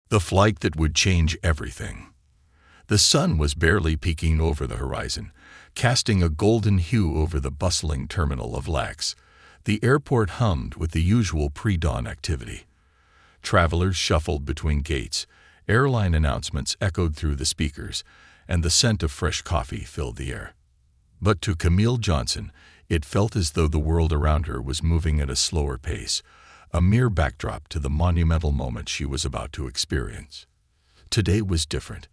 The flight that would change everything. The sun was barely peeking over the horizon, casting a golden hue over the bustling terminal of LAX. The airport hummed with the usual pre-dawn activity. Travelers shuffled between gates, airline announcements echoed through the speakers, and the scent of fresh coffee filled the air. But to Camille Johnson, it felt as though the world around her was moving at a slower pace, a mere backdrop to the monumental moment she was about to experience. Today was different.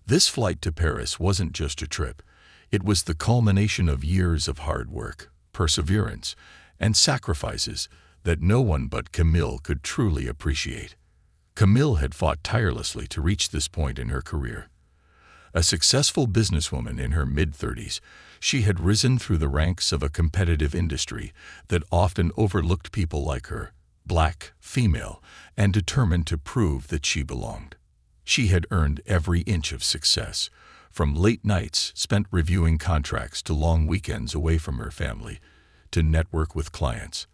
This flight to Paris wasn't just a trip. It was the culmination of years of hard work, perseverance, and sacrifices that no one but Camille could truly appreciate. Camille had fought tirelessly to reach this point in her career. A successful businesswoman in her mid-30s, she had risen through the ranks of a competitive industry that often overlooked people like her, black, female, and determined to prove that she belonged. She had earned every inch of success, from late nights spent reviewing contracts to long weekends away from her family, to network with clients.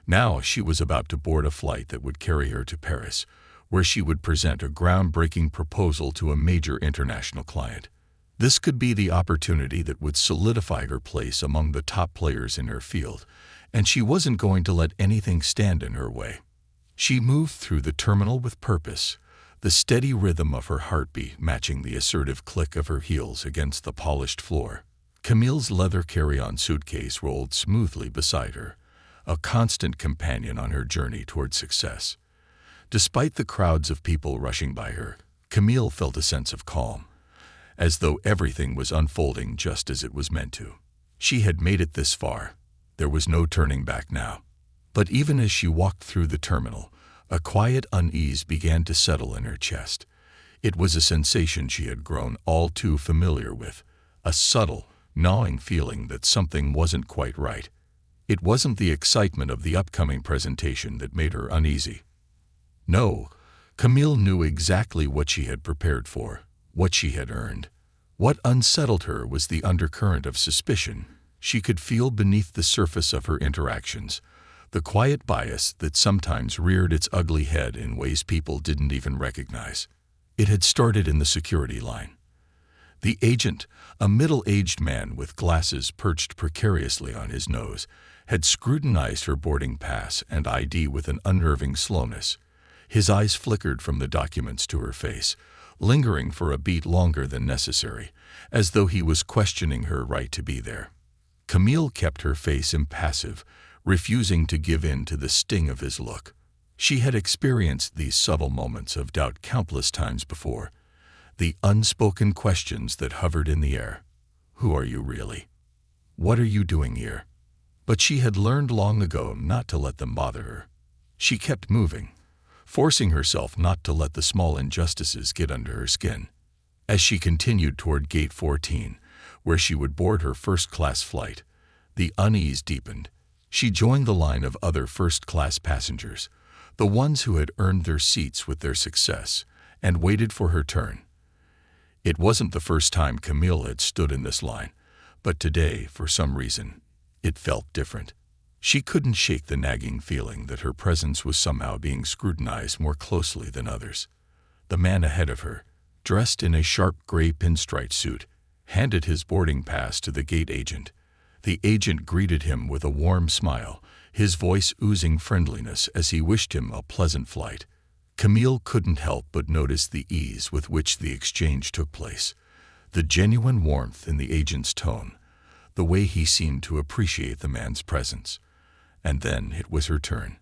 Now she was about to board a flight that would carry her to Paris, where she would present a groundbreaking proposal to a major international client. This could be the opportunity that would solidify her place among the top players in her field, and she wasn't going to let anything stand in her way. She moved through the terminal with purpose, the steady rhythm of her heartbeat matching the assertive click of her heels against the polished floor. Camille's leather carry-on suitcase rolled smoothly beside her, a constant companion on her journey toward success. Despite the crowds of people rushing by her, Camille felt a sense of calm, as though everything was unfolding just as it was meant to. She had made it this far. There was no turning back now. But even as she walked through the terminal, a quiet unease began to settle in her chest. It was a sensation she had grown all too familiar with, a subtle, gnawing feeling that something wasn't quite right. It wasn't the excitement of the upcoming presentation that made her uneasy. No, Camille knew exactly what she had prepared for, what she had earned. What unsettled her was the undercurrent of suspicion she could feel beneath the surface of her interactions, the quiet bias that sometimes reared its ugly head in ways people didn't even recognize. It had started in the security line. The agent, a middle-aged man with glasses perched precariously on his nose, had scrutinized her boarding pass and ID with an unnerving slowness. His eyes flickered from the documents to her face, lingering for a beat longer than necessary, as though he was questioning her right to be there. Camille kept her face impassive, refusing to give in to the sting of his look. She had experienced these subtle moments of doubt countless times before, the unspoken questions that hovered in the air. Who are you really? What are you doing here? But she had learned long ago not to let them bother her. She kept moving, forcing herself not to let the small injustices get under her skin. As she continued toward Gate 14, where she would board her first-class flight, the unease deepened. She joined the line of other first-class passengers, the ones who had earned their seats with their success, and waited for her turn. It wasn't the first time Camille had stood in this line, but today, for some reason, it felt different. She couldn't shake the nagging feeling that her presence was somehow being scrutinized more closely than others. The man ahead of her, dressed in a sharp gray pinstripe suit, handed his boarding pass to the gate agent. The agent greeted him with a warm smile, his voice oozing friendliness as he wished him a pleasant flight. Camille couldn't help but notice the ease with which the exchange took place, the genuine warmth in the agent's tone, the way he seemed to appreciate the man's presence. And then it was her turn.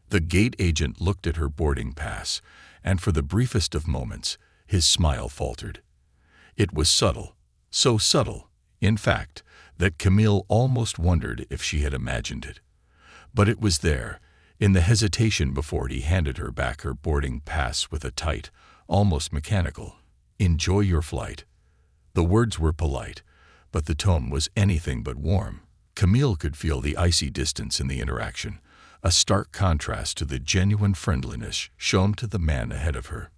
The gate agent looked at her boarding pass, and for the briefest of moments, his smile faltered. It was subtle, so subtle, in fact, that Camille almost wondered if she had imagined it. But it was there, in the hesitation before he handed her back her boarding pass with a tight, almost mechanical, "Enjoy your flight." The words were polite, but the tone was anything but warm. Camille could feel the icy distance in the interaction, a stark contrast to the genuine friendliness shown to the man ahead of her.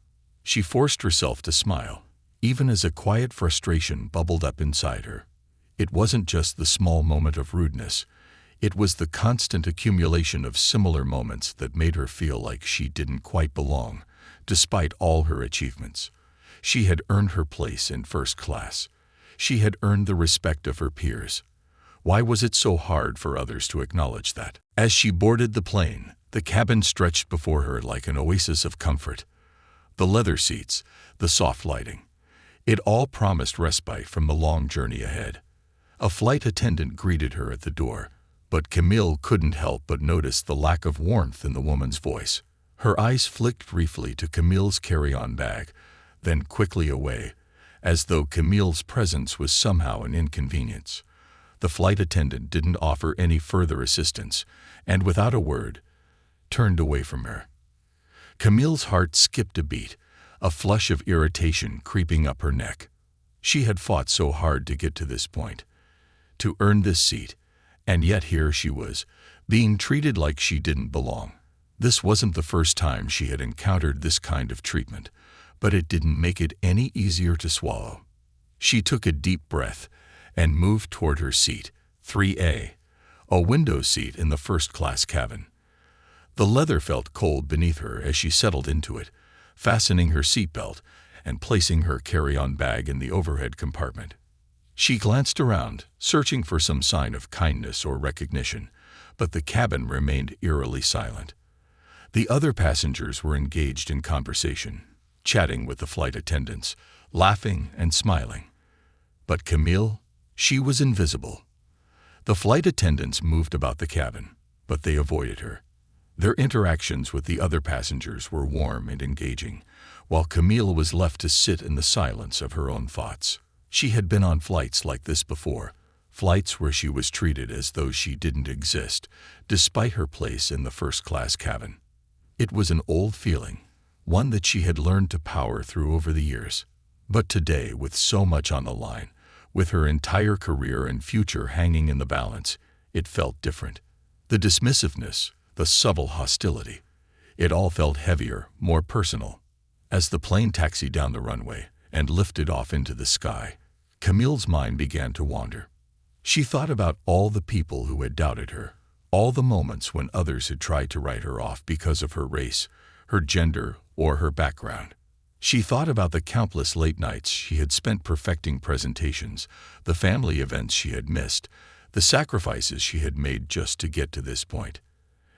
She forced herself to smile, even as a quiet frustration bubbled up inside her. It wasn't just the small moment of rudeness. It was the constant accumulation of similar moments that made her feel like she didn't quite belong, despite all her achievements. She had earned her place in first class. She had earned the respect of her peers. Why was it so hard for others to acknowledge that? As she boarded the plane, the cabin stretched before her like an oasis of comfort. The leather seats, the soft lighting. It all promised respite from the long journey ahead. A flight attendant greeted her at the door, but Camille couldn't help but notice the lack of warmth in the woman's voice. Her eyes flicked briefly to Camille's carry-on bag, then quickly away, as though Camille's presence was somehow an inconvenience. The flight attendant didn't offer any further assistance, and without a word, turned away from her. Camille's heart skipped a beat, a flush of irritation creeping up her neck. She had fought so hard to get to this point, to earn this seat, and yet here she was, being treated like she didn't belong. This wasn't the first time she had encountered this kind of treatment, but it didn't make it any easier to swallow. She took a deep breath and moved toward her seat, 3A, a window seat in the first-class cabin. The leather felt cold beneath her as she settled into it, fastening her seatbelt and placing her carry-on bag in the overhead compartment. She glanced around, searching for some sign of kindness or recognition, but the cabin remained eerily silent. The other passengers were engaged in conversation, chatting with the flight attendants, laughing and smiling. But Camille, she was invisible. The flight attendants moved about the cabin, but they avoided her. Their interactions with the other passengers were warm and engaging, while Camille was left to sit in the silence of her own thoughts. She had been on flights like this before, flights where she was treated as though she didn't exist, despite her place in the first-class cabin. It was an old feeling, one that she had learned to power through over the years. But today, with so much on the line, with her entire career and future hanging in the balance, it felt different. The dismissiveness, the subtle hostility, it all felt heavier, more personal. As the plane taxied down the runway and lifted off into the sky, Camille's mind began to wander. She thought about all the people who had doubted her, all the moments when others had tried to write her off because of her race, her gender, or her background. She thought about the countless late nights she had spent perfecting presentations, the family events she had missed, the sacrifices she had made just to get to this point.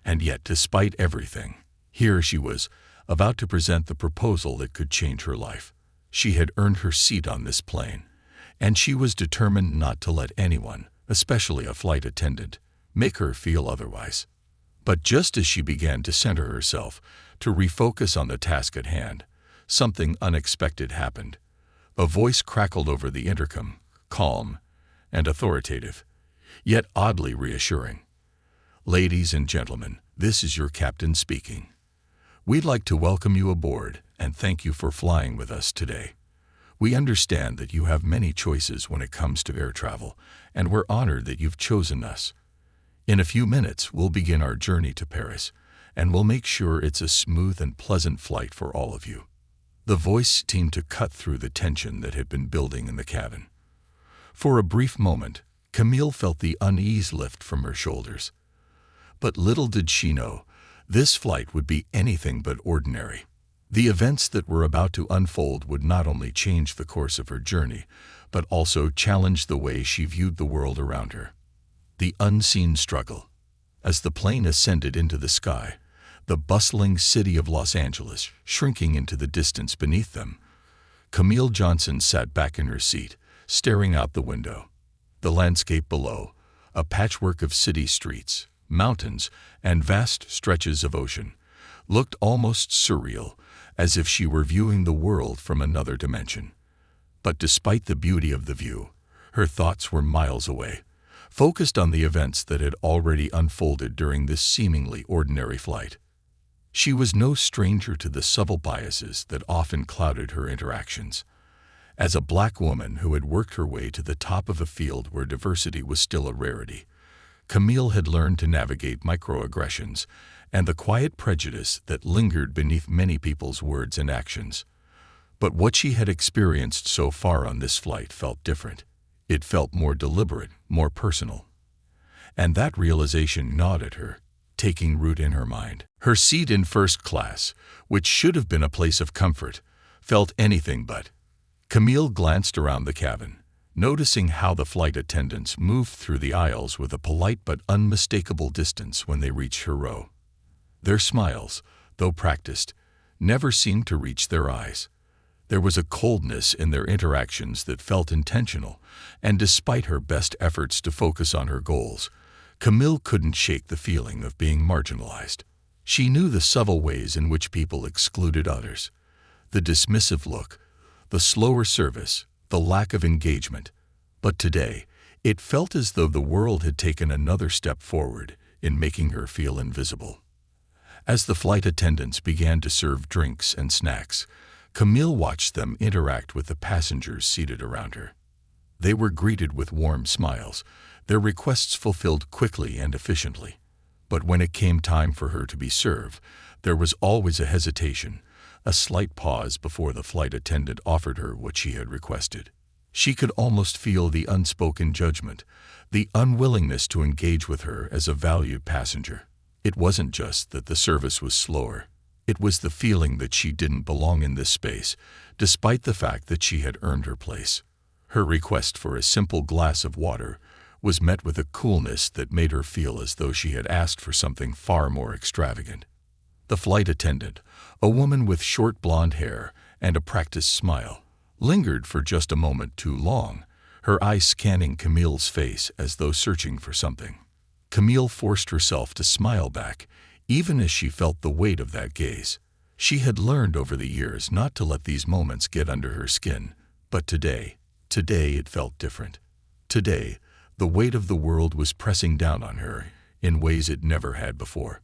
And yet, despite everything, here she was, about to present the proposal that could change her life. She had earned her seat on this plane, and she was determined not to let anyone, especially a flight attendant, make her feel otherwise. But just as she began to center herself, to refocus on the task at hand, something unexpected happened. A voice crackled over the intercom, calm and authoritative, yet oddly reassuring. "Ladies and gentlemen, this is your captain speaking. We'd like to welcome you aboard and thank you for flying with us today. We understand that you have many choices when it comes to air travel, and we're honored that you've chosen us. In a few minutes, we'll begin our journey to Paris, and we'll make sure it's a smooth and pleasant flight for all of you." The voice seemed to cut through the tension that had been building in the cabin. For a brief moment, Camille felt the unease lift from her shoulders. But little did she know, this flight would be anything but ordinary. The events that were about to unfold would not only change the course of her journey, but also challenge the way she viewed the world around her. The unseen struggle. As the plane ascended into the sky, the bustling city of Los Angeles shrinking into the distance beneath them, Camille Johnson sat back in her seat, staring out the window. The landscape below, a patchwork of city streets, mountains, and vast stretches of ocean, looked almost surreal, as if she were viewing the world from another dimension. But despite the beauty of the view, her thoughts were miles away, focused on the events that had already unfolded during this seemingly ordinary flight. She was no stranger to the subtle biases that often clouded her interactions. As a black woman who had worked her way to the top of a field where diversity was still a rarity, Camille had learned to navigate microaggressions and the quiet prejudice that lingered beneath many people's words and actions. But what she had experienced so far on this flight felt different. It felt more deliberate, more personal. And that realization gnawed at her, taking root in her mind. Her seat in first class, which should have been a place of comfort, felt anything but. Camille glanced around the cabin, noticing how the flight attendants moved through the aisles with a polite but unmistakable distance when they reached her row. Their smiles, though practiced, never seemed to reach their eyes. There was a coldness in their interactions that felt intentional, and despite her best efforts to focus on her goals, Camille couldn't shake the feeling of being marginalized. She knew the subtle ways in which people excluded others. The dismissive look, the slower service, the lack of engagement. But today, it felt as though the world had taken another step forward in making her feel invisible. As the flight attendants began to serve drinks and snacks, Camille watched them interact with the passengers seated around her. They were greeted with warm smiles, their requests fulfilled quickly and efficiently. But when it came time for her to be served, there was always a hesitation, a slight pause before the flight attendant offered her what she had requested. She could almost feel the unspoken judgment, the unwillingness to engage with her as a valued passenger. It wasn't just that the service was slower. It was the feeling that she didn't belong in this space, despite the fact that she had earned her place. Her request for a simple glass of water was met with a coolness that made her feel as though she had asked for something far more extravagant. The flight attendant, a woman with short blonde hair and a practiced smile, lingered for just a moment too long, her eyes scanning Camille's face as though searching for something. Camille forced herself to smile back, even as she felt the weight of that gaze. She had learned over the years not to let these moments get under her skin, but today it felt different. Today, the weight of the world was pressing down on her in ways it never had before.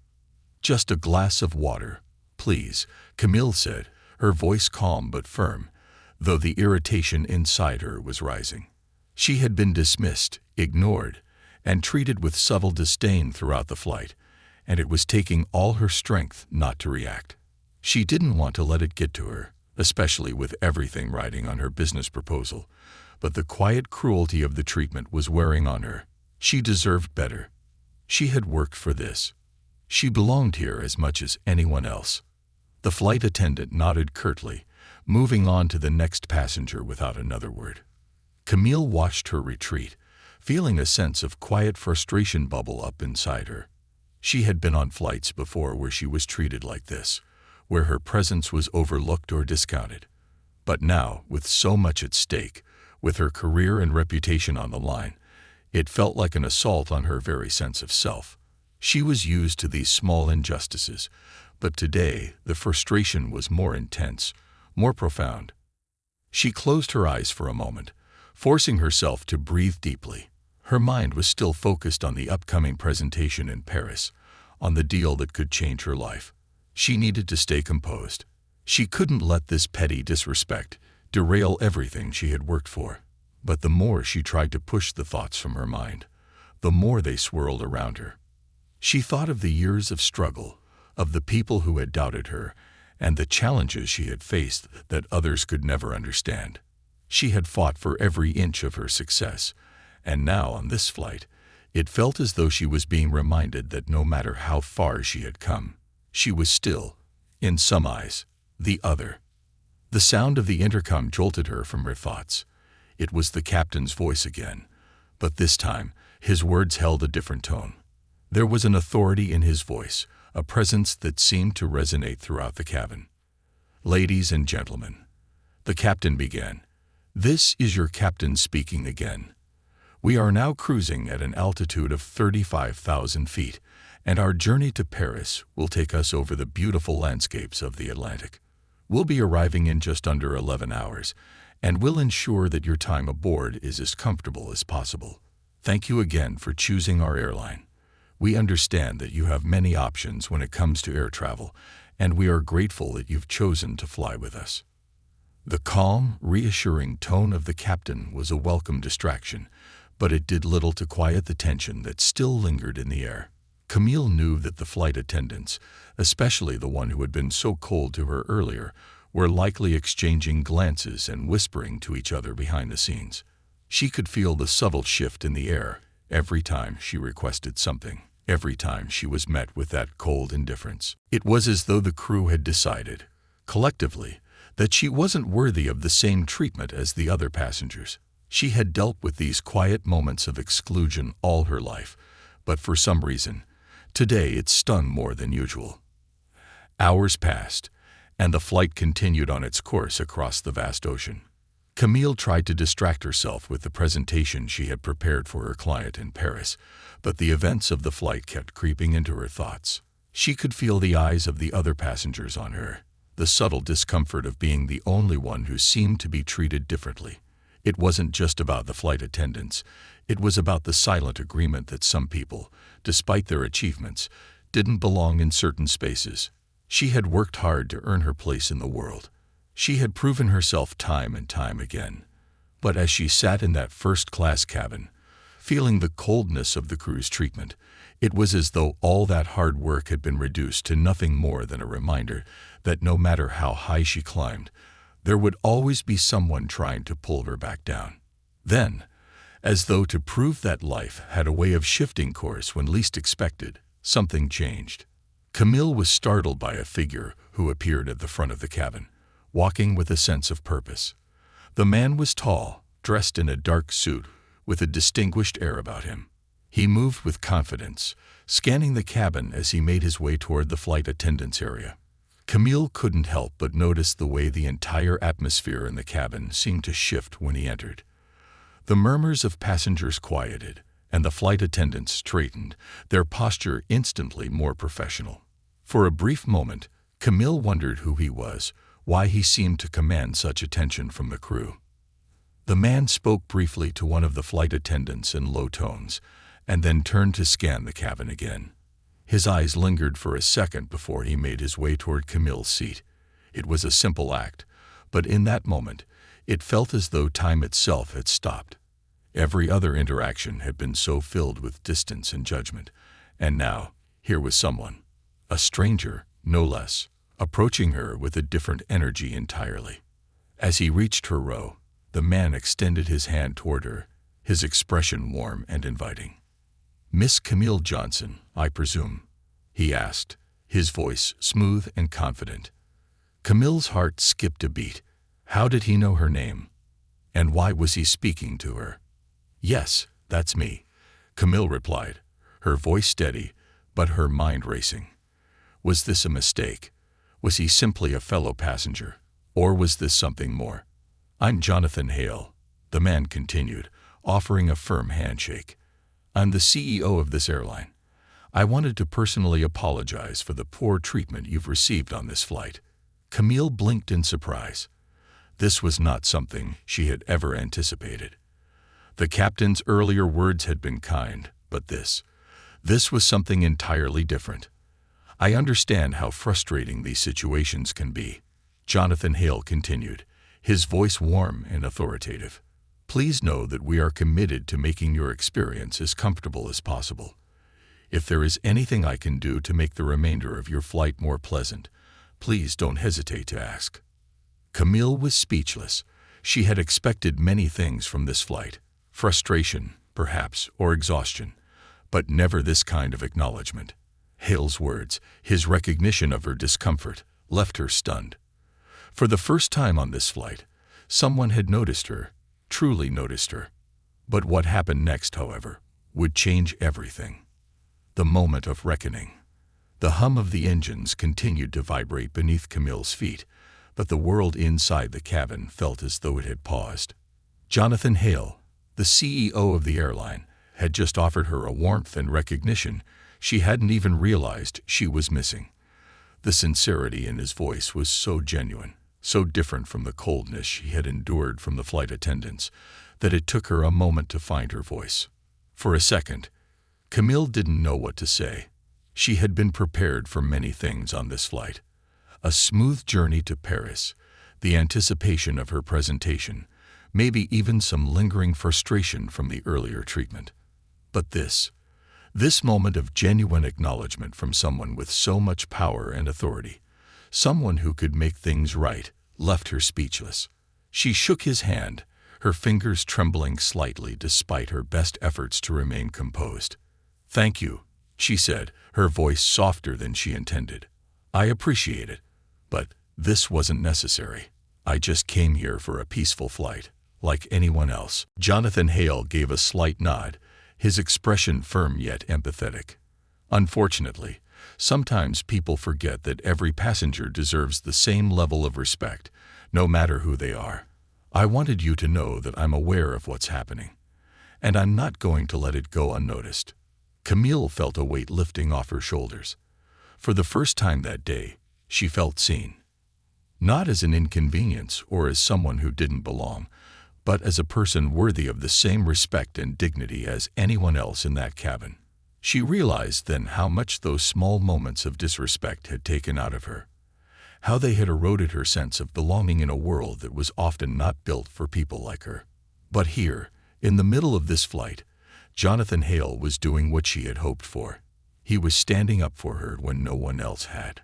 "Just a glass of water, please," Camille said, her voice calm but firm, though the irritation inside her was rising. She had been dismissed, ignored, and treated with subtle disdain throughout the flight, and it was taking all her strength not to react. She didn't want to let it get to her, especially with everything riding on her business proposal, but the quiet cruelty of the treatment was wearing on her. She deserved better. She had worked for this. She belonged here as much as anyone else. The flight attendant nodded curtly, moving on to the next passenger without another word. Camille watched her retreat, feeling a sense of quiet frustration bubble up inside her. She had been on flights before where she was treated like this, where her presence was overlooked or discounted. But now, with so much at stake, with her career and reputation on the line, it felt like an assault on her very sense of self. She was used to these small injustices, but today the frustration was more intense, more profound. She closed her eyes for a moment, forcing herself to breathe deeply. Her mind was still focused on the upcoming presentation in Paris, on the deal that could change her life. She needed to stay composed. She couldn't let this petty disrespect derail everything she had worked for. But the more she tried to push the thoughts from her mind, the more they swirled around her. She thought of the years of struggle, of the people who had doubted her, and the challenges she had faced that others could never understand. She had fought for every inch of her success, and now on this flight, it felt as though she was being reminded that no matter how far she had come, she was still, in some eyes, the other. The sound of the intercom jolted her from her thoughts. It was the captain's voice again, but this time his words held a different tone. There was an authority in his voice, a presence that seemed to resonate throughout the cabin. "Ladies and gentlemen," the captain began, "this is your captain speaking again. We are now cruising at an altitude of 35,000 feet, and our journey to Paris will take us over the beautiful landscapes of the Atlantic. We'll be arriving in just under 11 hours, and we'll ensure that your time aboard is as comfortable as possible. Thank you again for choosing our airline. We understand that you have many options when it comes to air travel, and we are grateful that you've chosen to fly with us." The calm, reassuring tone of the captain was a welcome distraction, but it did little to quiet the tension that still lingered in the air. Camille knew that the flight attendants, especially the one who had been so cold to her earlier, were likely exchanging glances and whispering to each other behind the scenes. She could feel the subtle shift in the air every time she requested something. every time she was met with that cold indifference. It was as though the crew had decided, collectively, that she wasn't worthy of the same treatment as the other passengers. She had dealt with these quiet moments of exclusion all her life, but for some reason, today it stung more than usual. Hours passed, and the flight continued on its course across the vast ocean. Camille tried to distract herself with the presentation she had prepared for her client in Paris, but the events of the flight kept creeping into her thoughts. She could feel the eyes of the other passengers on her, the subtle discomfort of being the only one who seemed to be treated differently. It wasn't just about the flight attendants, it was about the silent agreement that some people, despite their achievements, didn't belong in certain spaces. She had worked hard to earn her place in the world. She had proven herself time and time again. But as she sat in that first-class cabin, feeling the coldness of the crew's treatment, it was as though all that hard work had been reduced to nothing more than a reminder that no matter how high she climbed, there would always be someone trying to pull her back down. Then, as though to prove that life had a way of shifting course when least expected, something changed. Camille was startled by a figure who appeared at the front of the cabin, walking with a sense of purpose. The man was tall, dressed in a dark suit, with a distinguished air about him. He moved with confidence, scanning the cabin as he made his way toward the flight attendants area. Camille couldn't help but notice the way the entire atmosphere in the cabin seemed to shift when he entered. The murmurs of passengers quieted, and the flight attendants straightened, their posture instantly more professional. For a brief moment, Camille wondered who he was, why he seemed to command such attention from the crew. The man spoke briefly to one of the flight attendants in low tones, and then turned to scan the cabin again. His eyes lingered for a second before he made his way toward Camille's seat. It was a simple act, but in that moment, it felt as though time itself had stopped. Every other interaction had been so filled with distance and judgment, and now, here was someone, a stranger, no less, approaching her with a different energy entirely. As he reached her row, the man extended his hand toward her, his expression warm and inviting. "Miss Camille Johnson, I presume?" he asked, his voice smooth and confident. Camille's heart skipped a beat. How did he know her name? And why was he speaking to her? "Yes, that's me," Camille replied, her voice steady, but her mind racing. Was this a mistake? Was he simply a fellow passenger? Or was this something more? "I'm Jonathan Hale," the man continued, offering a firm handshake. "I'm the CEO of this airline. I wanted to personally apologize for the poor treatment you've received on this flight." Camille blinked in surprise. This was not something she had ever anticipated. The captain's earlier words had been kind, but this was something entirely different. "I understand how frustrating these situations can be," Jonathan Hale continued, his voice warm and authoritative. "Please know that we are committed to making your experience as comfortable as possible. If there is anything I can do to make the remainder of your flight more pleasant, please don't hesitate to ask." Camille was speechless. She had expected many things from this flight. Frustration, perhaps, or exhaustion, but never this kind of acknowledgement. Hale's words, his recognition of her discomfort, left her stunned. For the first time on this flight, someone had noticed her, truly noticed her. But what happened next, however, would change everything. The moment of reckoning. The hum of the engines continued to vibrate beneath Camille's feet, but the world inside the cabin felt as though it had paused. Jonathan Hale, the CEO of the airline, had just offered her a warmth and recognition she hadn't even realized she was missing. The sincerity in his voice was so genuine, so different from the coldness she had endured from the flight attendants, that it took her a moment to find her voice. For a second, Camille didn't know what to say. She had been prepared for many things on this flight. A smooth journey to Paris, the anticipation of her presentation, maybe even some lingering frustration from the earlier treatment. But this moment of genuine acknowledgement from someone with so much power and authority, someone who could make things right, left her speechless. She shook his hand, her fingers trembling slightly despite her best efforts to remain composed. "Thank you, she said, her voice softer than she intended. "I appreciate it, but this wasn't necessary. I just came here for a peaceful flight, like anyone else." Jonathan Hale gave a slight nod, his expression firm yet empathetic. "Unfortunately, sometimes people forget that every passenger deserves the same level of respect, no matter who they are. I wanted you to know that I'm aware of what's happening, and I'm not going to let it go unnoticed." Camille felt a weight lifting off her shoulders. For the first time that day, she felt seen. Not as an inconvenience or as someone who didn't belong, but as a person worthy of the same respect and dignity as anyone else in that cabin. She realized then how much those small moments of disrespect had taken out of her, how they had eroded her sense of belonging in a world that was often not built for people like her. But here, in the middle of this flight, Jonathan Hale was doing what she had hoped for. He was standing up for her when no one else had.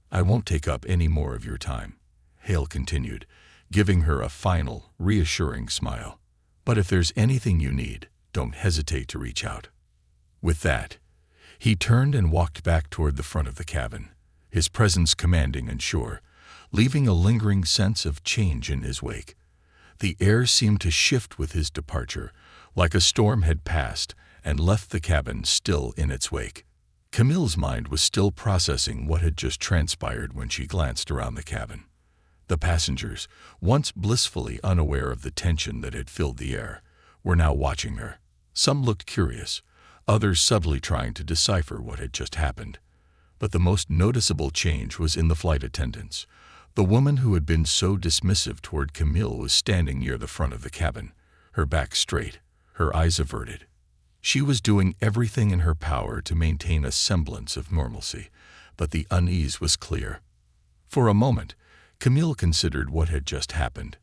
"I won't take up any more of your time," Hale continued, giving her a final, reassuring smile. "But if there's anything you need, don't hesitate to reach out." With that, he turned and walked back toward the front of the cabin, his presence commanding and sure, leaving a lingering sense of change in his wake. The air seemed to shift with his departure, like a storm had passed and left the cabin still in its wake. Camille's mind was still processing what had just transpired when she glanced around the cabin. The passengers, once blissfully unaware of the tension that had filled the air, were now watching her. Some looked curious, others subtly trying to decipher what had just happened. But the most noticeable change was in the flight attendants. The woman who had been so dismissive toward Camille was standing near the front of the cabin, her back straight, her eyes averted. She was doing everything in her power to maintain a semblance of normalcy, but the unease was clear. For a moment, Camille considered what had just happened.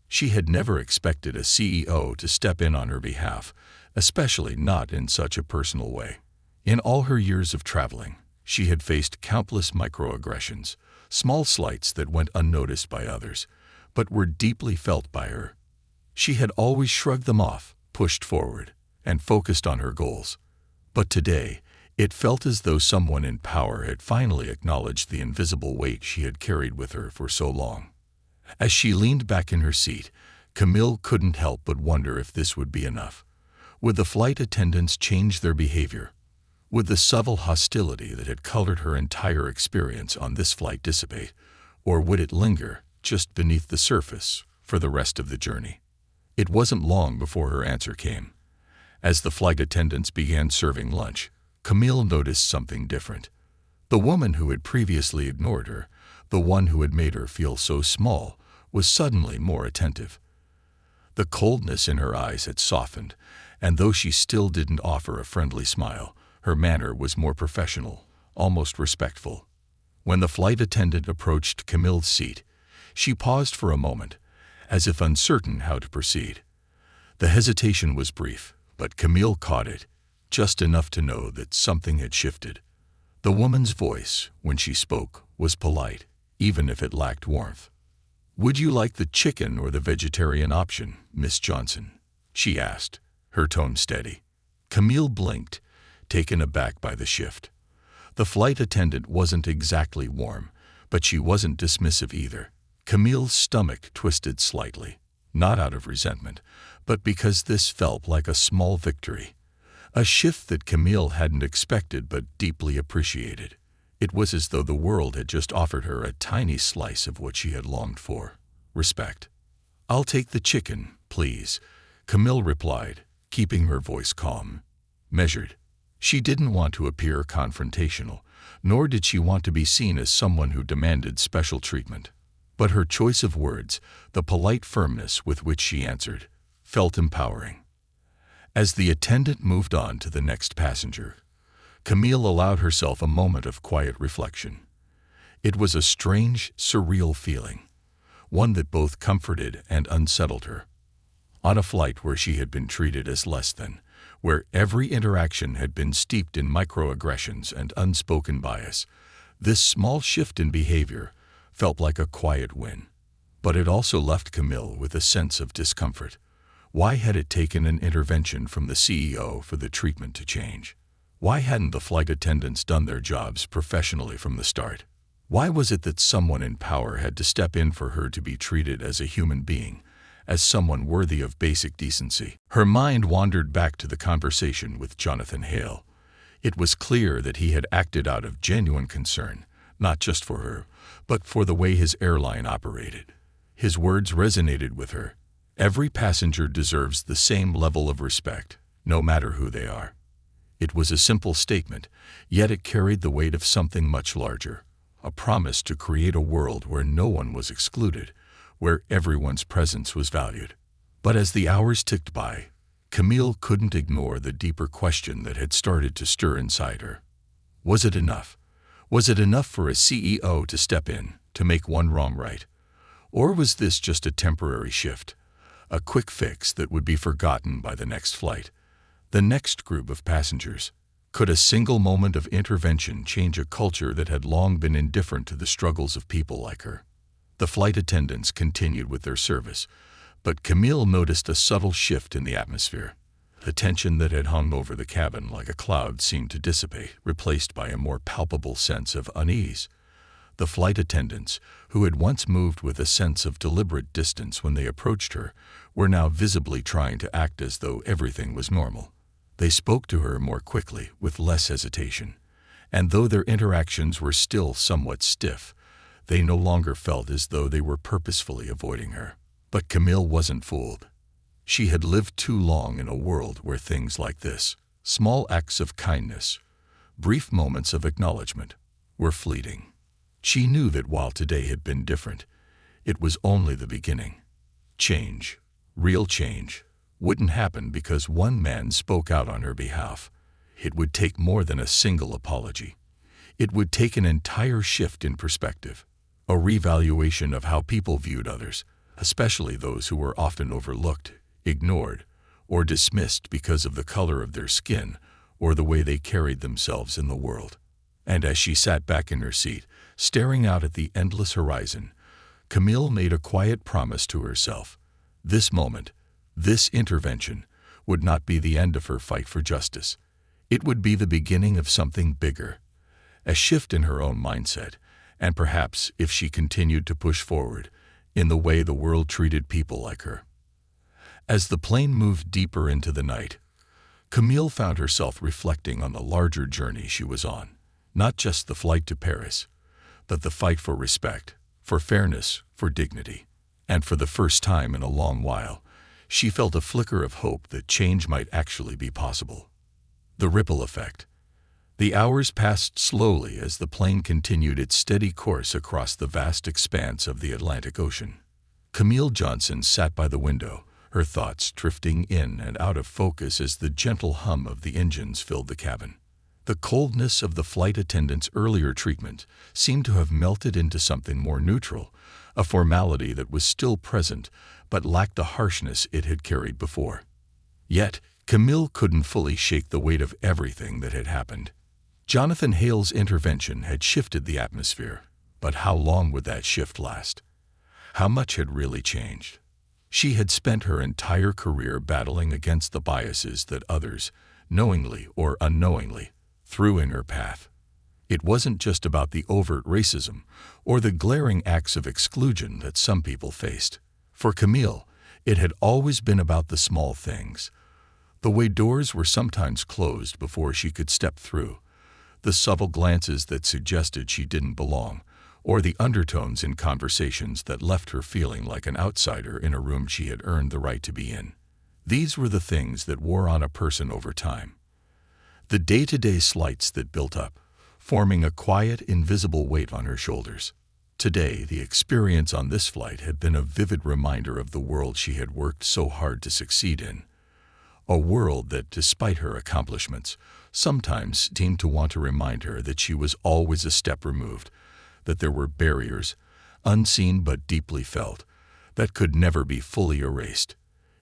She had never expected a CEO to step in on her behalf, especially not in such a personal way. In all her years of traveling, she had faced countless microaggressions, small slights that went unnoticed by others, but were deeply felt by her. She had always shrugged them off, pushed forward, and focused on her goals. But today, it felt as though someone in power had finally acknowledged the invisible weight she had carried with her for so long. As she leaned back in her seat, Camille couldn't help but wonder if this would be enough. Would the flight attendants change their behavior? Would the subtle hostility that had colored her entire experience on this flight dissipate, or would it linger just beneath the surface for the rest of the journey? It wasn't long before her answer came. As the flight attendants began serving lunch, Camille noticed something different. The woman who had previously ignored her, the one who had made her feel so small, was suddenly more attentive. The coldness in her eyes had softened, and though she still didn't offer a friendly smile, her manner was more professional, almost respectful. When the flight attendant approached Camille's seat, she paused for a moment, as if uncertain how to proceed. The hesitation was brief, but Camille caught it, just enough to know that something had shifted. The woman's voice, when she spoke, was polite, even if it lacked warmth. "Would you like the chicken or the vegetarian option, Miss Johnson?" she asked, her tone steady. Camille blinked, taken aback by the shift. The flight attendant wasn't exactly warm, but she wasn't dismissive either. Camille's stomach twisted slightly, not out of resentment, but because this felt like a small victory. A shift that Camille hadn't expected but deeply appreciated. It was as though the world had just offered her a tiny slice of what she had longed for: respect. "I'll take the chicken, please," Camille replied, keeping her voice calm, measured. She didn't want to appear confrontational, nor did she want to be seen as someone who demanded special treatment. But her choice of words, the polite firmness with which she answered, felt empowering. As the attendant moved on to the next passenger, Camille allowed herself a moment of quiet reflection. It was a strange, surreal feeling, one that both comforted and unsettled her. On a flight where she had been treated as less than, where every interaction had been steeped in microaggressions and unspoken bias, this small shift in behavior felt like a quiet win. But it also left Camille with a sense of discomfort. Why had it taken an intervention from the CEO for the treatment to change? Why hadn't the flight attendants done their jobs professionally from the start? Why was it that someone in power had to step in for her to be treated as a human being, as someone worthy of basic decency? Her mind wandered back to the conversation with Jonathan Hale. It was clear that he had acted out of genuine concern, not just for her, but for the way his airline operated. His words resonated with her. Every passenger deserves the same level of respect, no matter who they are. It was a simple statement, yet it carried the weight of something much larger, a promise to create a world where no one was excluded, where everyone's presence was valued. But as the hours ticked by, Camille couldn't ignore the deeper question that had started to stir inside her. Was it enough? Was it enough for a CEO to step in, to make one wrong right? Or was this just a temporary shift, a quick fix that would be forgotten by the next flight, the next group of passengers? Could a single moment of intervention change a culture that had long been indifferent to the struggles of people like her? The flight attendants continued with their service, but Camille noticed a subtle shift in the atmosphere. The tension that had hung over the cabin like a cloud seemed to dissipate, replaced by a more palpable sense of unease. The flight attendants, who had once moved with a sense of deliberate distance when they approached her, were now visibly trying to act as though everything was normal. They spoke to her more quickly, with less hesitation, and though their interactions were still somewhat stiff, they no longer felt as though they were purposefully avoiding her. But Camille wasn't fooled. She had lived too long in a world where things like this, small acts of kindness, brief moments of acknowledgement, were fleeting. She knew that while today had been different, it was only the beginning. Change, real change, wouldn't happen because one man spoke out on her behalf. It would take more than a single apology. It would take an entire shift in perspective, a revaluation of how people viewed others, especially those who were often overlooked, ignored, or dismissed because of the color of their skin or the way they carried themselves in the world. And as she sat back in her seat, staring out at the endless horizon, Camille made a quiet promise to herself. This moment, this intervention, would not be the end of her fight for justice. It would be the beginning of something bigger, a shift in her own mindset, and perhaps, if she continued to push forward, in the way the world treated people like her. As the plane moved deeper into the night, Camille found herself reflecting on the larger journey she was on, not just the flight to Paris, but the fight for respect, for fairness, for dignity. And for the first time in a long while, she felt a flicker of hope that change might actually be possible. The ripple effect. The hours passed slowly as the plane continued its steady course across the vast expanse of the Atlantic Ocean. Camille Johnson sat by the window, her thoughts drifting in and out of focus as the gentle hum of the engines filled the cabin. The coldness of the flight attendant's earlier treatment seemed to have melted into something more neutral, a formality that was still present but lacked the harshness it had carried before. Yet, Camille couldn't fully shake the weight of everything that had happened. Jonathan Hale's intervention had shifted the atmosphere, but how long would that shift last? How much had really changed? She had spent her entire career battling against the biases that others, knowingly or unknowingly, threw in her path. It wasn't just about the overt racism or the glaring acts of exclusion that some people faced. For Camille, it had always been about the small things. The way doors were sometimes closed before she could step through, the subtle glances that suggested she didn't belong, or the undertones in conversations that left her feeling like an outsider in a room she had earned the right to be in. These were the things that wore on a person over time. The day-to-day slights that built up, forming a quiet, invisible weight on her shoulders. Today, the experience on this flight had been a vivid reminder of the world she had worked so hard to succeed in. A world that, despite her accomplishments, sometimes seemed to want to remind her that she was always a step removed, that there were barriers, unseen but deeply felt, that could never be fully erased.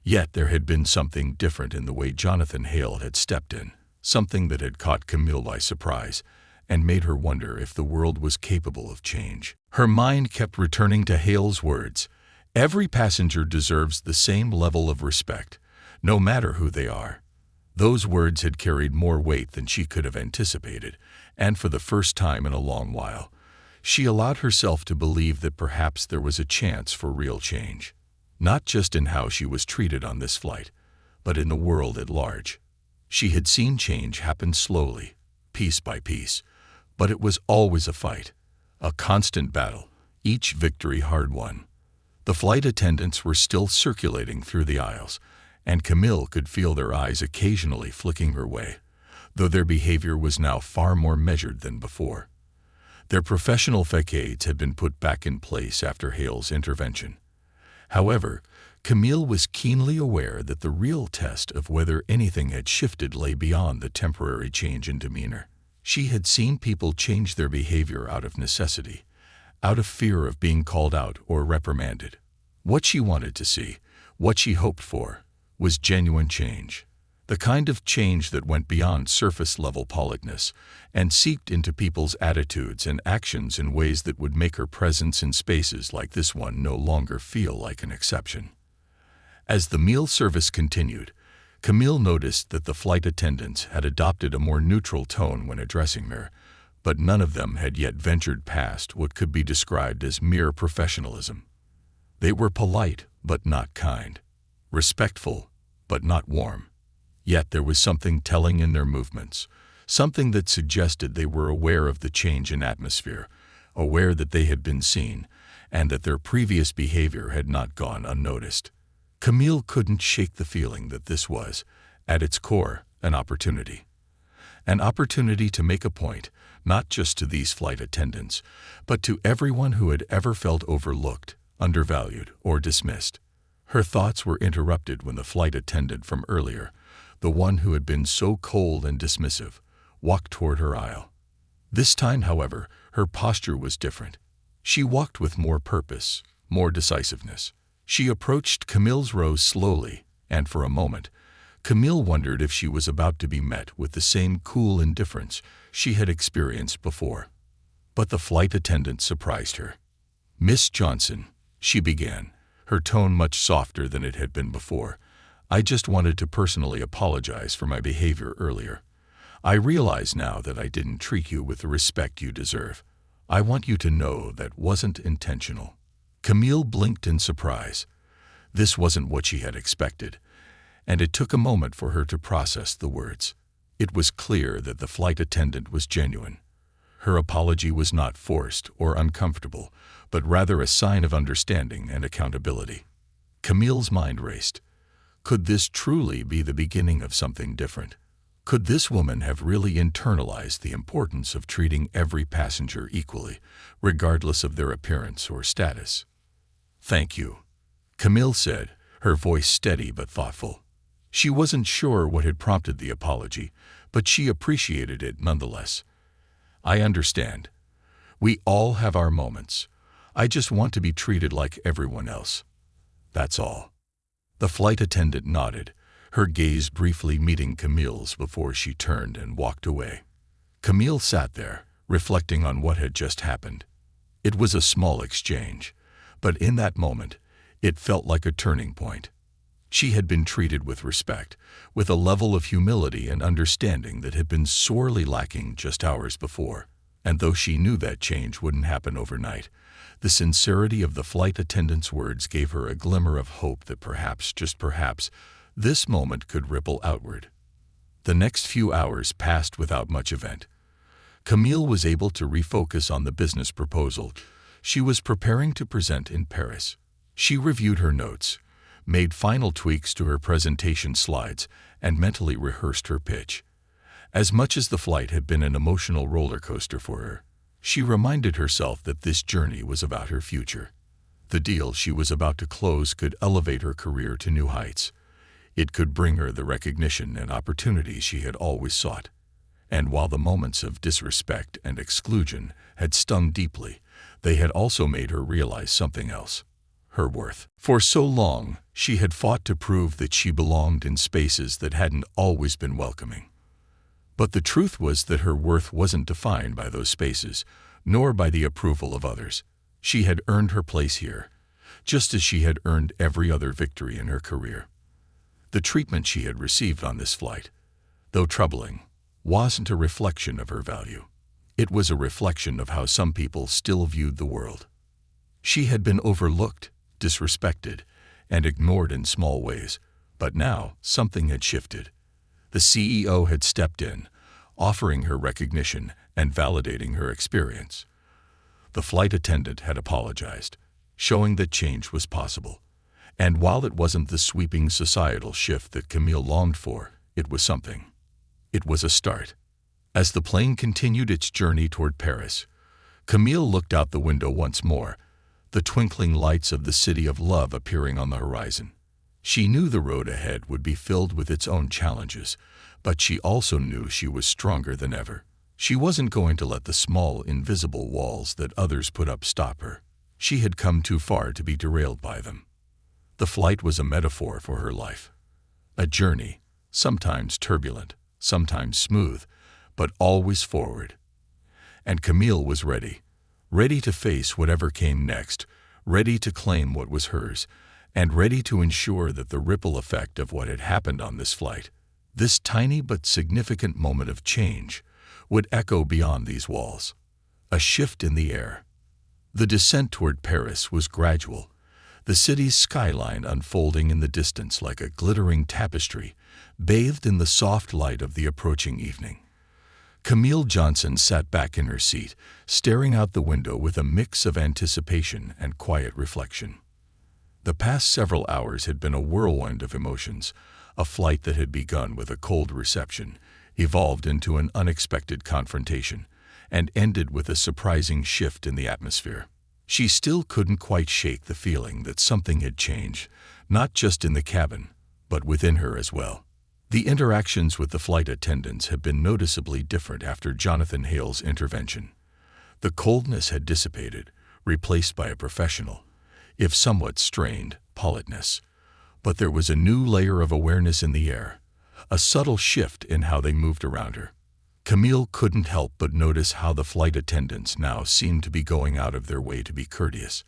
Yet there had been something different in the way Jonathan Hale had stepped in, something that had caught Camille by surprise and made her wonder if the world was capable of change. Her mind kept returning to Hale's words, "Every passenger deserves the same level of respect, no matter who they are." Those words had carried more weight than she could have anticipated, and for the first time in a long while, she allowed herself to believe that perhaps there was a chance for real change. Not just in how she was treated on this flight, but in the world at large. She had seen change happen slowly, piece by piece, but it was always a fight, a constant battle, each victory hard-won. The flight attendants were still circulating through the aisles, and Camille could feel their eyes occasionally flicking her way, though their behavior was now far more measured than before. Their professional facades had been put back in place after Hale's intervention. However, Camille was keenly aware that the real test of whether anything had shifted lay beyond the temporary change in demeanor. She had seen people change their behavior out of necessity, out of fear of being called out or reprimanded. What she wanted to see, what she hoped for, was genuine change. The kind of change that went beyond surface-level politeness and seeped into people's attitudes and actions in ways that would make her presence in spaces like this one no longer feel like an exception. As the meal service continued, Camille noticed that the flight attendants had adopted a more neutral tone when addressing her, but none of them had yet ventured past what could be described as mere professionalism. They were polite but not kind, respectful but not warm. Yet there was something telling in their movements, something that suggested they were aware of the change in atmosphere, aware that they had been seen, and that their previous behavior had not gone unnoticed. Camille couldn't shake the feeling that this was, at its core, an opportunity. An opportunity to make a point, not just to these flight attendants, but to everyone who had ever felt overlooked, undervalued, or dismissed. Her thoughts were interrupted when the flight attendant from earlier, the one who had been so cold and dismissive, walked toward her aisle. This time, however, her posture was different. She walked with more purpose, more decisiveness. She approached Camille's row slowly, and for a moment, Camille wondered if she was about to be met with the same cool indifference she had experienced before. But the flight attendant surprised her. "Miss Johnson," she began, her tone much softer than it had been before, "I just wanted to personally apologize for my behavior earlier. I realize now that I didn't treat you with the respect you deserve. I want you to know that wasn't intentional." Camille blinked in surprise. This wasn't what she had expected, and it took a moment for her to process the words. It was clear that the flight attendant was genuine. Her apology was not forced or uncomfortable, but rather a sign of understanding and accountability. Camille's mind raced. Could this truly be the beginning of something different? Could this woman have really internalized the importance of treating every passenger equally, regardless of their appearance or status? "Thank you," Camille said, her voice steady but thoughtful. She wasn't sure what had prompted the apology, but she appreciated it nonetheless. "I understand. We all have our moments. I just want to be treated like everyone else. That's all." The flight attendant nodded, her gaze briefly meeting Camille's before she turned and walked away. Camille sat there, reflecting on what had just happened. It was a small exchange, but in that moment, it felt like a turning point. She had been treated with respect, with a level of humility and understanding that had been sorely lacking just hours before. And though she knew that change wouldn't happen overnight, the sincerity of the flight attendant's words gave her a glimmer of hope that perhaps, just perhaps, this moment could ripple outward. The next few hours passed without much event. Camille was able to refocus on the business proposal she was preparing to present in Paris. She reviewed her notes, made final tweaks to her presentation slides, and mentally rehearsed her pitch. As much as the flight had been an emotional roller coaster for her, she reminded herself that this journey was about her future. The deal she was about to close could elevate her career to new heights. It could bring her the recognition and opportunities she had always sought. And while the moments of disrespect and exclusion had stung deeply, they had also made her realize something else: her worth. For so long, she had fought to prove that she belonged in spaces that hadn't always been welcoming. But the truth was that her worth wasn't defined by those spaces, nor by the approval of others. She had earned her place here, just as she had earned every other victory in her career. The treatment she had received on this flight, though troubling, wasn't a reflection of her value. It was a reflection of how some people still viewed the world. She had been overlooked, disrespected, and ignored in small ways, but now something had shifted. The CEO had stepped in, offering her recognition and validating her experience. The flight attendant had apologized, showing that change was possible. And while it wasn't the sweeping societal shift that Camille longed for, it was something. It was a start. As the plane continued its journey toward Paris, Camille looked out the window once more, the twinkling lights of the city of love appearing on the horizon. She knew the road ahead would be filled with its own challenges, but she also knew she was stronger than ever. She wasn't going to let the small, invisible walls that others put up stop her. She had come too far to be derailed by them. The flight was a metaphor for her life. A journey, sometimes turbulent, sometimes smooth, but always forward. And Camille was ready to face whatever came next, ready to claim what was hers, and ready to ensure that the ripple effect of what had happened on this flight, this tiny but significant moment of change, would echo beyond these walls. A shift in the air. The descent toward Paris was gradual, the city's skyline unfolding in the distance like a glittering tapestry, bathed in the soft light of the approaching evening. Camille Johnson sat back in her seat, staring out the window with a mix of anticipation and quiet reflection. The past several hours had been a whirlwind of emotions. A flight that had begun with a cold reception evolved into an unexpected confrontation and ended with a surprising shift in the atmosphere. She still couldn't quite shake the feeling that something had changed, not just in the cabin, but within her as well. The interactions with the flight attendants had been noticeably different after Jonathan Hale's intervention. The coldness had dissipated, replaced by a professional, if somewhat strained, politeness. But there was a new layer of awareness in the air, a subtle shift in how they moved around her. Camille couldn't help but notice how the flight attendants now seemed to be going out of their way to be courteous.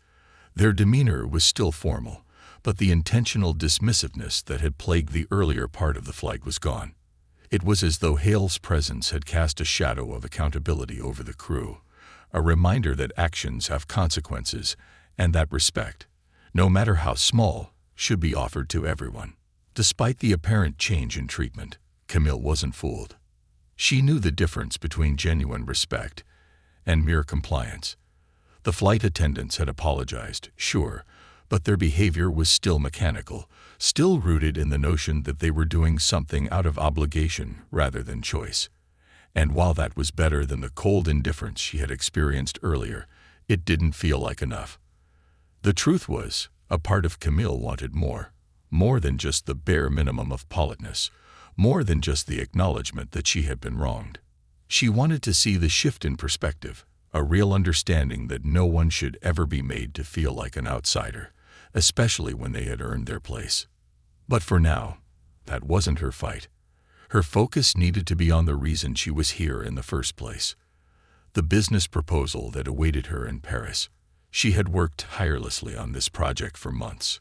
Their demeanor was still formal, but the intentional dismissiveness that had plagued the earlier part of the flight was gone. It was as though Hale's presence had cast a shadow of accountability over the crew, a reminder that actions have consequences and that respect, no matter how small, should be offered to everyone. Despite the apparent change in treatment, Camille wasn't fooled. She knew the difference between genuine respect and mere compliance. The flight attendants had apologized, sure, but their behavior was still mechanical, still rooted in the notion that they were doing something out of obligation rather than choice. And while that was better than the cold indifference she had experienced earlier, it didn't feel like enough. The truth was, a part of Camille wanted more than just the bare minimum of politeness, more than just the acknowledgement that she had been wronged. She wanted to see the shift in perspective, a real understanding that no one should ever be made to feel like an outsider, especially when they had earned their place. But for now, that wasn't her fight. Her focus needed to be on the reason she was here in the first place. The business proposal that awaited her in Paris. She had worked tirelessly on this project for months,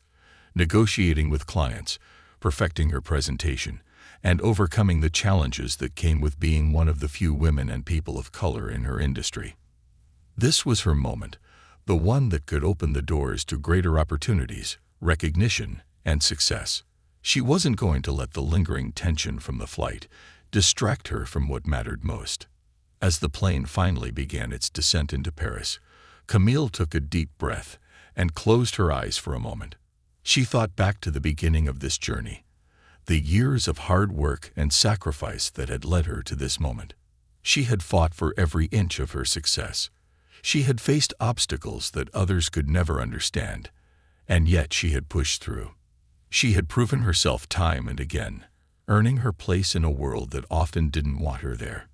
negotiating with clients, perfecting her presentation, and overcoming the challenges that came with being one of the few women and people of color in her industry. This was her moment, the one that could open the doors to greater opportunities, recognition, and success. She wasn't going to let the lingering tension from the flight distract her from what mattered most. As the plane finally began its descent into Paris, Camille took a deep breath and closed her eyes for a moment. She thought back to the beginning of this journey, the years of hard work and sacrifice that had led her to this moment. She had fought for every inch of her success. She had faced obstacles that others could never understand, and yet she had pushed through. She had proven herself time and again, earning her place in a world that often didn't want her there.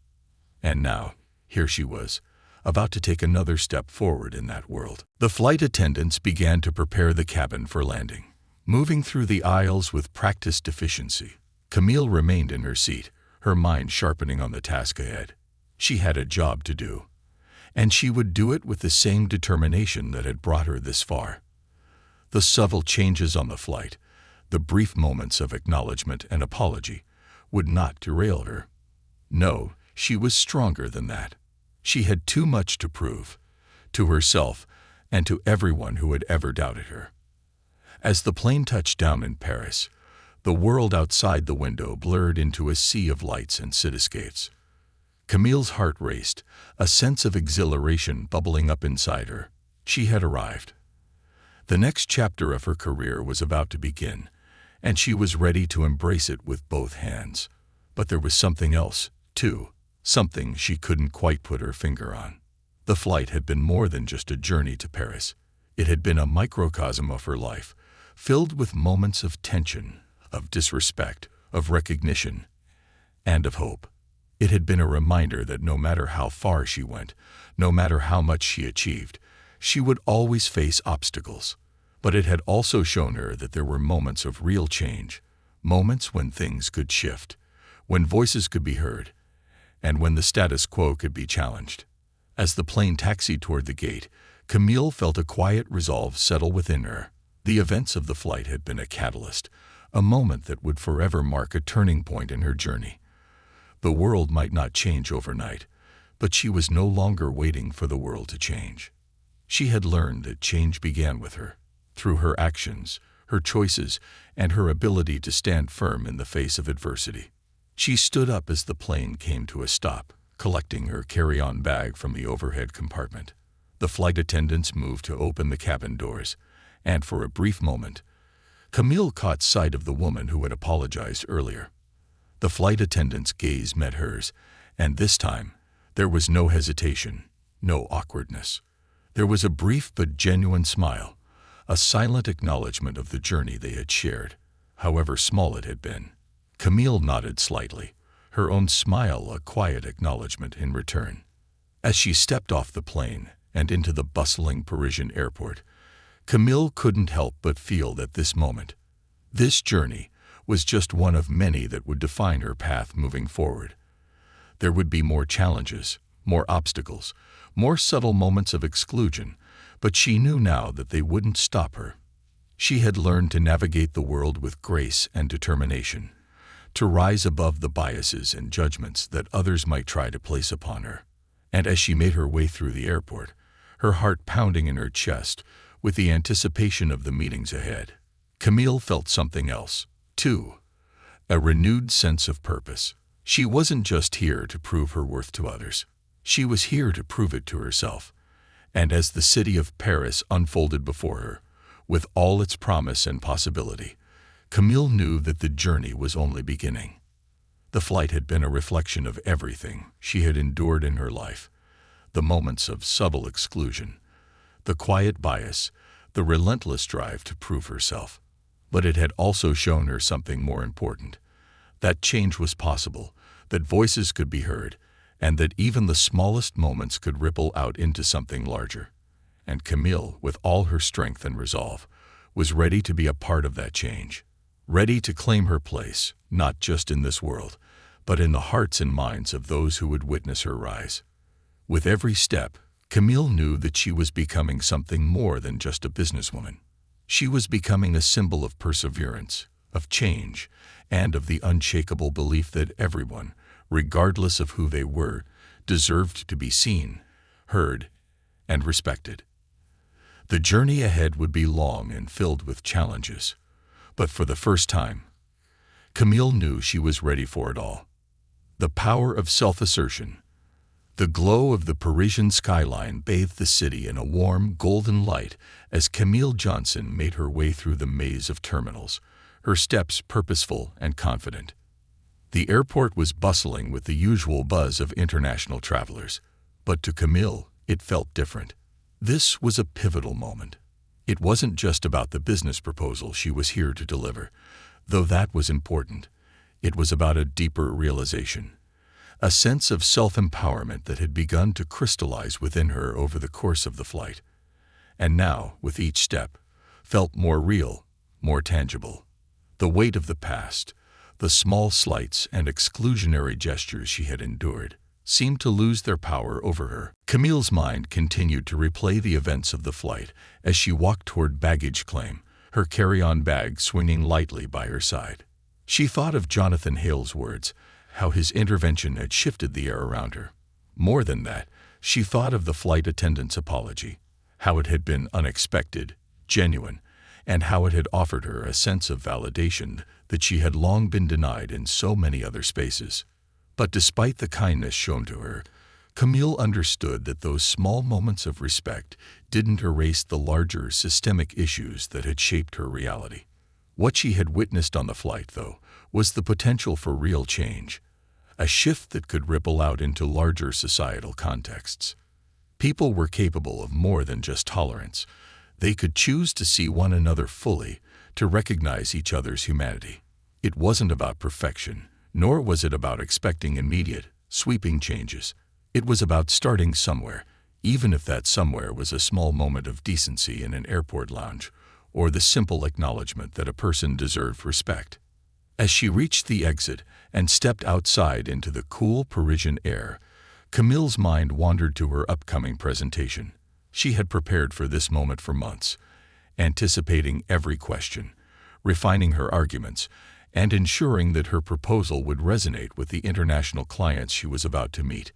And now, here she was, about to take another step forward in that world. The flight attendants began to prepare the cabin for landing. Moving through the aisles with practiced efficiency, Camille remained in her seat, her mind sharpening on the task ahead. She had a job to do, and she would do it with the same determination that had brought her this far. The subtle changes on the flight, the brief moments of acknowledgement and apology, would not derail her. No, she was stronger than that. She had too much to prove, to herself and to everyone who had ever doubted her. As the plane touched down in Paris, the world outside the window blurred into a sea of lights and cityscapes. Camille's heart raced, a sense of exhilaration bubbling up inside her. She had arrived. The next chapter of her career was about to begin, and she was ready to embrace it with both hands. But there was something else, too, something she couldn't quite put her finger on. The flight had been more than just a journey to Paris. It had been a microcosm of her life, filled with moments of tension, of disrespect, of recognition, and of hope. It had been a reminder that no matter how far she went, no matter how much she achieved, she would always face obstacles. But it had also shown her that there were moments of real change, moments when things could shift, when voices could be heard, and when the status quo could be challenged. As the plane taxied toward the gate, Camille felt a quiet resolve settle within her. The events of the flight had been a catalyst, a moment that would forever mark a turning point in her journey. The world might not change overnight, but she was no longer waiting for the world to change. She had learned that change began with her, through her actions, her choices, and her ability to stand firm in the face of adversity. She stood up as the plane came to a stop, collecting her carry-on bag from the overhead compartment. The flight attendants moved to open the cabin doors, and for a brief moment, Camille caught sight of the woman who had apologized earlier. The flight attendant's gaze met hers, and this time, there was no hesitation, no awkwardness. There was a brief but genuine smile, a silent acknowledgement of the journey they had shared, however small it had been. Camille nodded slightly, her own smile a quiet acknowledgement in return. As she stepped off the plane and into the bustling Parisian airport, Camille couldn't help but feel that this moment, this journey, was just one of many that would define her path moving forward. There would be more challenges, more obstacles, more subtle moments of exclusion, but she knew now that they wouldn't stop her. She had learned to navigate the world with grace and determination, to rise above the biases and judgments that others might try to place upon her. And as she made her way through the airport, her heart pounding in her chest with the anticipation of the meetings ahead, Camille felt something else, too, a renewed sense of purpose. She wasn't just here to prove her worth to others. She was here to prove it to herself. And as the city of Paris unfolded before her, with all its promise and possibility, Camille knew that the journey was only beginning. The flight had been a reflection of everything she had endured in her life, the moments of subtle exclusion, the quiet bias, the relentless drive to prove herself. But it had also shown her something more important, that change was possible, that voices could be heard, and that even the smallest moments could ripple out into something larger. And Camille, with all her strength and resolve, was ready to be a part of that change, ready to claim her place, not just in this world, but in the hearts and minds of those who would witness her rise. With every step, Camille knew that she was becoming something more than just a businesswoman. She was becoming a symbol of perseverance, of change, and of the unshakable belief that everyone, regardless of who they were, deserved to be seen, heard, and respected. The journey ahead would be long and filled with challenges, but for the first time, Camille knew she was ready for it all. The power of self-assertion, the glow of the Parisian skyline bathed the city in a warm, golden light as Camille Johnson made her way through the maze of terminals, her steps purposeful and confident. The airport was bustling with the usual buzz of international travelers, but to Camille, it felt different. This was a pivotal moment. It wasn't just about the business proposal she was here to deliver, though that was important. It was about a deeper realization, a sense of self-empowerment that had begun to crystallize within her over the course of the flight, and now, with each step, felt more real, more tangible. The weight of the past, the small slights and exclusionary gestures she had endured, seemed to lose their power over her. Camille's mind continued to replay the events of the flight as she walked toward baggage claim, her carry-on bag swinging lightly by her side. She thought of Jonathan Hale's words, how his intervention had shifted the air around her. More than that, she thought of the flight attendant's apology, how it had been unexpected, genuine, and how it had offered her a sense of validation that she had long been denied in so many other spaces. But despite the kindness shown to her, Camille understood that those small moments of respect didn't erase the larger systemic issues that had shaped her reality. What she had witnessed on the flight, though, was the potential for real change, a shift that could ripple out into larger societal contexts. People were capable of more than just tolerance. They could choose to see one another fully, to recognize each other's humanity. It wasn't about perfection, nor was it about expecting immediate, sweeping changes. It was about starting somewhere, even if that somewhere was a small moment of decency in an airport lounge, or the simple acknowledgement that a person deserved respect. As she reached the exit and stepped outside into the cool Parisian air, Camille's mind wandered to her upcoming presentation. She had prepared for this moment for months, anticipating every question, refining her arguments, and ensuring that her proposal would resonate with the international clients she was about to meet.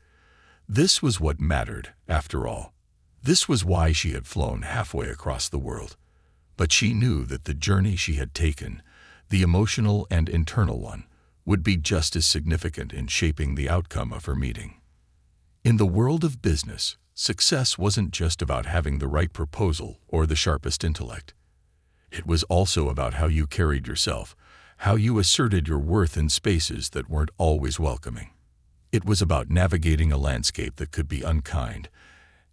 This was what mattered, after all. This was why she had flown halfway across the world. But she knew that the journey she had taken, the emotional and internal one, would be just as significant in shaping the outcome of her meeting. In the world of business, success wasn't just about having the right proposal or the sharpest intellect. It was also about how you carried yourself, how you asserted your worth in spaces that weren't always welcoming. It was about navigating a landscape that could be unkind,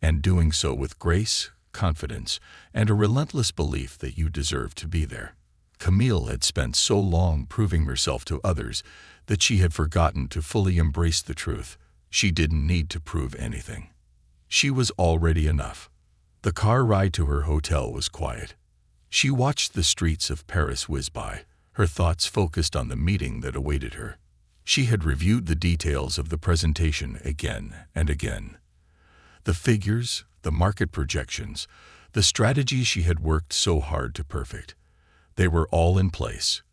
and doing so with grace, confidence, and a relentless belief that you deserved to be there. Camille had spent so long proving herself to others that she had forgotten to fully embrace the truth. She didn't need to prove anything. She was already enough. The car ride to her hotel was quiet. She watched the streets of Paris whiz by, her thoughts focused on the meeting that awaited her. She had reviewed the details of the presentation again and again. The figures, the market projections, the strategies she had worked so hard to perfect. They were all in place.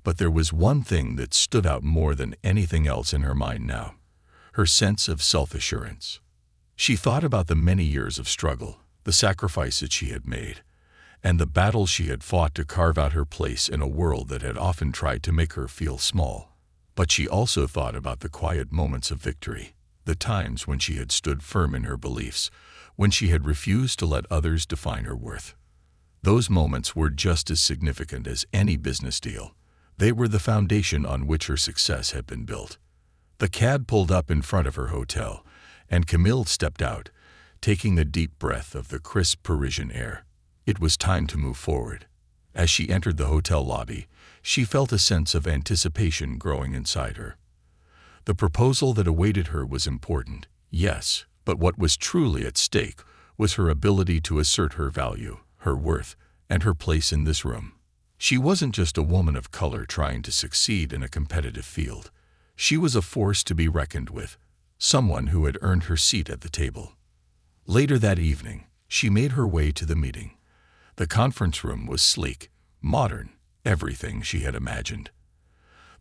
But there was one thing that stood out more than anything else in her mind now: her sense of self-assurance. She thought about the many years of struggle, the sacrifices she had made, and the battles she had fought to carve out her place in a world that had often tried to make her feel small. But she also thought about the quiet moments of victory, the times when she had stood firm in her beliefs, when she had refused to let others define her worth. Those moments were just as significant as any business deal. They were the foundation on which her success had been built. The cab pulled up in front of her hotel, and Camille stepped out, taking a deep breath of the crisp Parisian air. It was time to move forward. As she entered the hotel lobby, she felt a sense of anticipation growing inside her. The proposal that awaited her was important, yes, but what was truly at stake was her ability to assert her value, her worth, and her place in this room. She wasn't just a woman of color trying to succeed in a competitive field. She was a force to be reckoned with, someone who had earned her seat at the table. Later that evening, she made her way to the meeting. The conference room was sleek, modern, everything she had imagined.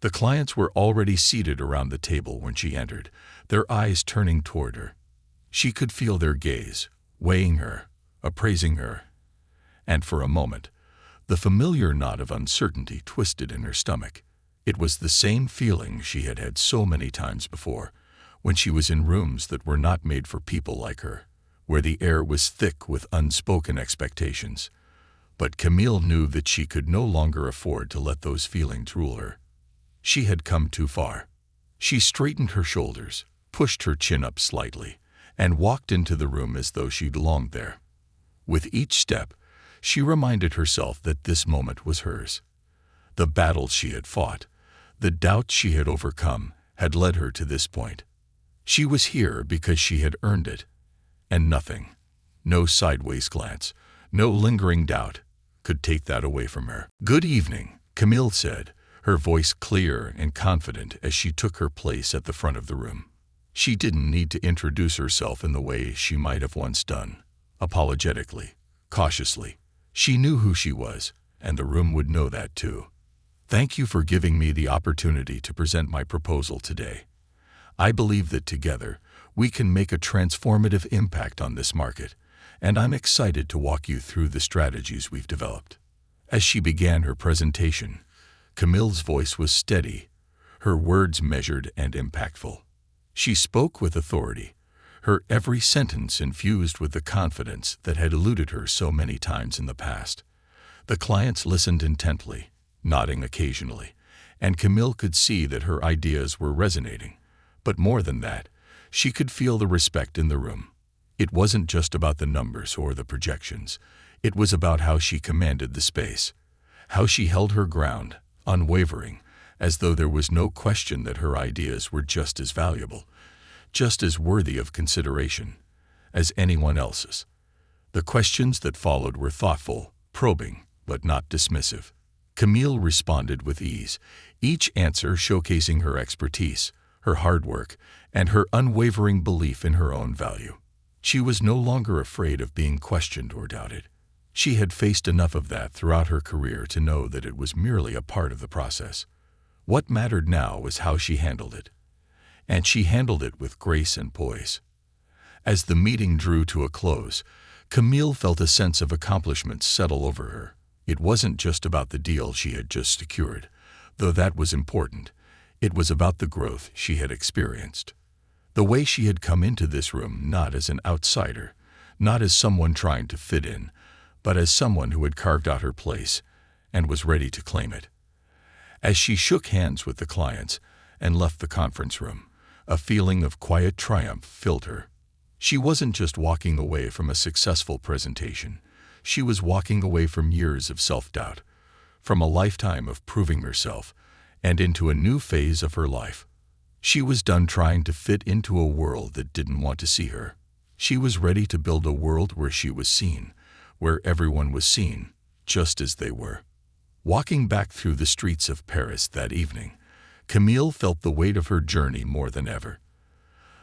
The clients were already seated around the table when she entered, their eyes turning toward her. She could feel their gaze, weighing her, appraising her. And for a moment, the familiar knot of uncertainty twisted in her stomach. It was the same feeling she had had so many times before, when she was in rooms that were not made for people like her, where the air was thick with unspoken expectations. But Camille knew that she could no longer afford to let those feelings rule her. She had come too far. She straightened her shoulders, pushed her chin up slightly, and walked into the room as though she belonged there. With each step, she reminded herself that this moment was hers. The battles she had fought, the doubts she had overcome, had led her to this point. She was here because she had earned it, and nothing, no sideways glance, no lingering doubt, could take that away from her. "Good evening," Camille said, her voice clear and confident as she took her place at the front of the room. She didn't need to introduce herself in the way she might have once done, apologetically, cautiously. She knew who she was, and the room would know that too. Thank you for giving me the opportunity to present my proposal today. I believe that together, we can make a transformative impact on this market, and I'm excited to walk you through the strategies we've developed. As she began her presentation, Camille's voice was steady, her words measured and impactful. She spoke with authority, her every sentence infused with the confidence that had eluded her so many times in the past. The clients listened intently, nodding occasionally, and Camille could see that her ideas were resonating. But more than that, she could feel the respect in the room. It wasn't just about the numbers or the projections. It was about how she commanded the space, how she held her ground, unwavering, as though there was no question that her ideas were just as valuable, just as worthy of consideration as anyone else's. The questions that followed were thoughtful, probing, but not dismissive. Camille responded with ease, each answer showcasing her expertise, her hard work, and her unwavering belief in her own value. She was no longer afraid of being questioned or doubted. She had faced enough of that throughout her career to know that it was merely a part of the process. What mattered now was how she handled it. And she handled it with grace and poise. As the meeting drew to a close, Camille felt a sense of accomplishment settle over her. It wasn't just about the deal she had just secured, though that was important. It was about the growth she had experienced. The way she had come into this room not as an outsider, not as someone trying to fit in, but as someone who had carved out her place and was ready to claim it. As she shook hands with the clients and left the conference room, a feeling of quiet triumph filled her. She wasn't just walking away from a successful presentation. She was walking away from years of self-doubt, from a lifetime of proving herself, and into a new phase of her life. She was done trying to fit into a world that didn't want to see her. She was ready to build a world where she was seen, where everyone was seen, just as they were. Walking back through the streets of Paris that evening, Camille felt the weight of her journey more than ever.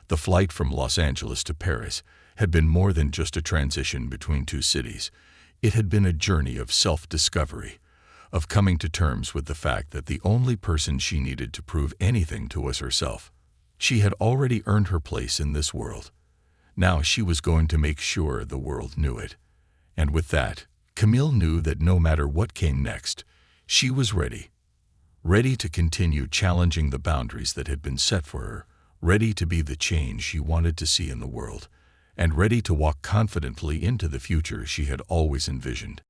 The flight from Los Angeles to Paris had been more than just a transition between two cities. It had been a journey of self-discovery, of coming to terms with the fact that the only person she needed to prove anything to was herself. She had already earned her place in this world. Now she was going to make sure the world knew it. And with that, Camille knew that no matter what came next, she was ready. Ready to continue challenging the boundaries that had been set for her, ready to be the change she wanted to see in the world, and ready to walk confidently into the future she had always envisioned.